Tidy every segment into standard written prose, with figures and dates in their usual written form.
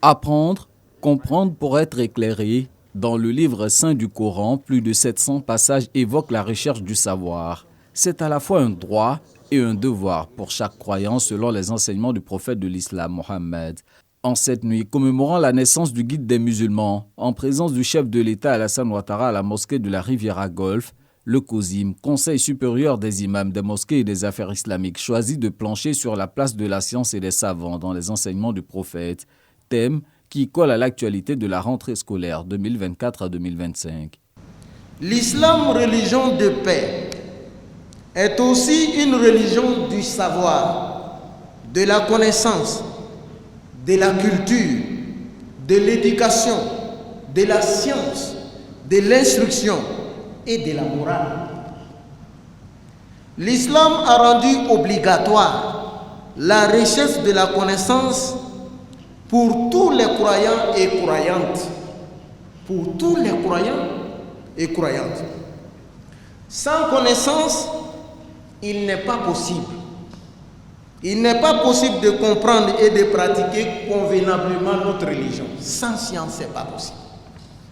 Apprendre, comprendre pour être éclairé. Dans le livre saint du Coran, plus de 700 passages évoquent la recherche du savoir. C'est à la fois un droit et un devoir pour chaque croyant selon les enseignements du prophète de l'islam, Mohammed. En cette nuit, commémorant la naissance du guide des musulmans, en présence du chef de l'État Alassane Ouattara à la mosquée de la Riviera Golfe, le COSIM, Conseil supérieur des imams des mosquées et des affaires islamiques, choisit de plancher sur la place de la science et des savants dans les enseignements du prophète, thème qui colle à l'actualité de la rentrée scolaire 2024 à 2025. L'islam, religion de paix, est aussi une religion du savoir, de la connaissance, de la culture, de l'éducation, de la science, de l'instruction et de la morale. L'islam a rendu obligatoire la recherche de la connaissance pour tous les croyants et croyantes. Pour tous les croyants et croyantes. Sans connaissance, il n'est pas possible. Il n'est pas possible de comprendre et de pratiquer convenablement notre religion. Sans science, ce n'est pas possible.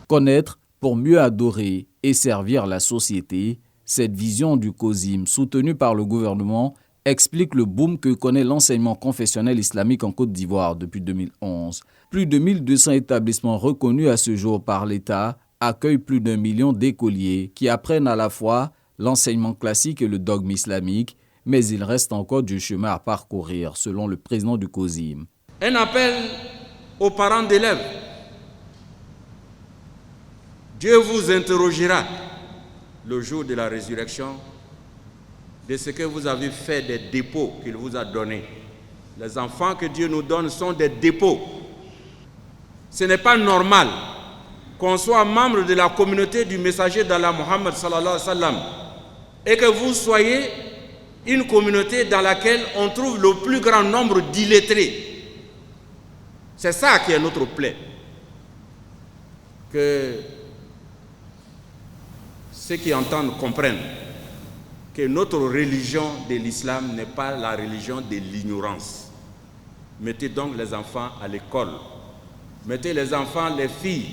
Connaître pour mieux adorer et servir la société, cette vision du COSIM, soutenue par le gouvernement, explique le boom que connaît l'enseignement confessionnel islamique en Côte d'Ivoire depuis 2011. Plus de 1200 établissements reconnus à ce jour par l'État accueillent plus d'1 million d'écoliers qui apprennent à la fois l'enseignement classique et le dogme islamique, mais il reste encore du chemin à parcourir, selon le président du COSIM. Un appel aux parents d'élèves. Dieu vous interrogera le jour de la résurrection de ce que vous avez fait des dépôts qu'il vous a donnés. Les enfants que Dieu nous donne sont des dépôts. Ce n'est pas normal qu'on soit membre de la communauté du messager d'Allah Muhammad sallallahu alayhi wa sallam et que vous soyez une communauté dans laquelle on trouve le plus grand nombre d'illettrés. C'est ça qui est notre plaie. Que ceux qui entendent comprennent que notre religion de l'islam n'est pas la religion de l'ignorance. Mettez donc les enfants à l'école. Mettez les enfants, les filles,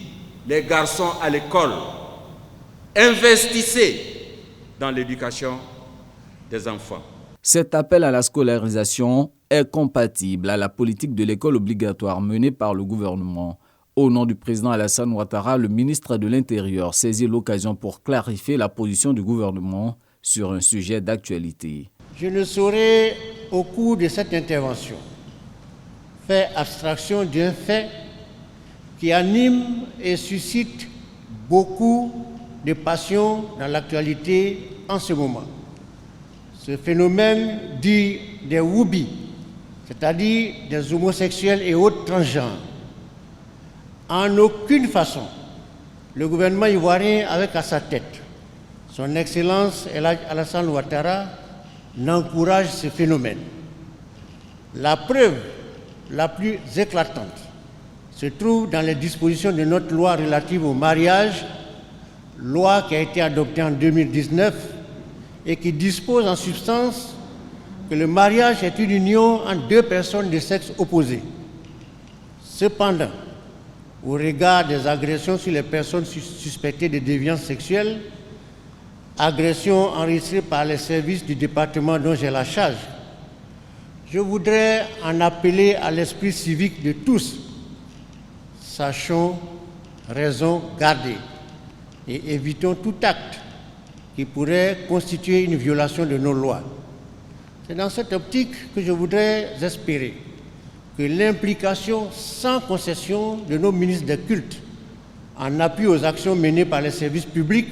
les garçons à l'école. Investissez dans l'éducation des enfants. Cet appel à la scolarisation est compatible à la politique de l'école obligatoire menée par le gouvernement. Au nom du président Alassane Ouattara, le ministre de l'Intérieur saisit l'occasion pour clarifier la position du gouvernement sur un sujet d'actualité. Je ne saurais, au cours de cette intervention, faire abstraction d'un fait qui anime et suscite beaucoup de passion dans l'actualité en ce moment. Ce phénomène dit des woubi, c'est-à-dire des homosexuels et autres transgenres. En aucune façon, le gouvernement ivoirien, avec à sa tête son Excellence Alassane Ouattara, n'encourage ce phénomène. La preuve la plus éclatante se trouve dans les dispositions de notre loi relative au mariage, loi qui a été adoptée en 2019 et qui dispose en substance que le mariage est une union entre deux personnes de sexe opposé. Cependant, au regard des agressions sur les personnes suspectées de déviance sexuelle, agressions enregistrées par les services du département dont j'ai la charge, je voudrais en appeler à l'esprit civique de tous. Sachons raison garder et évitons tout acte qui pourrait constituer une violation de nos lois. C'est dans cette optique que je voudrais espérer que l'implication sans concession de nos ministres des cultes en appui aux actions menées par les services publics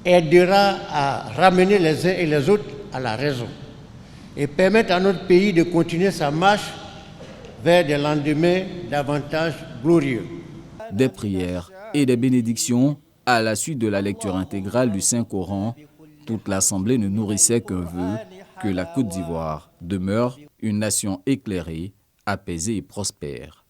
aidera à ramener les uns et les autres à la raison et permettre à notre pays de continuer sa marche vers des lendemains davantage glorieux. Des prières et des bénédictions à la suite de la lecture intégrale du Saint-Coran, toute l'Assemblée ne nourrissait qu'un vœu, que la Côte d'Ivoire demeure une nation éclairée, apaisée et prospère.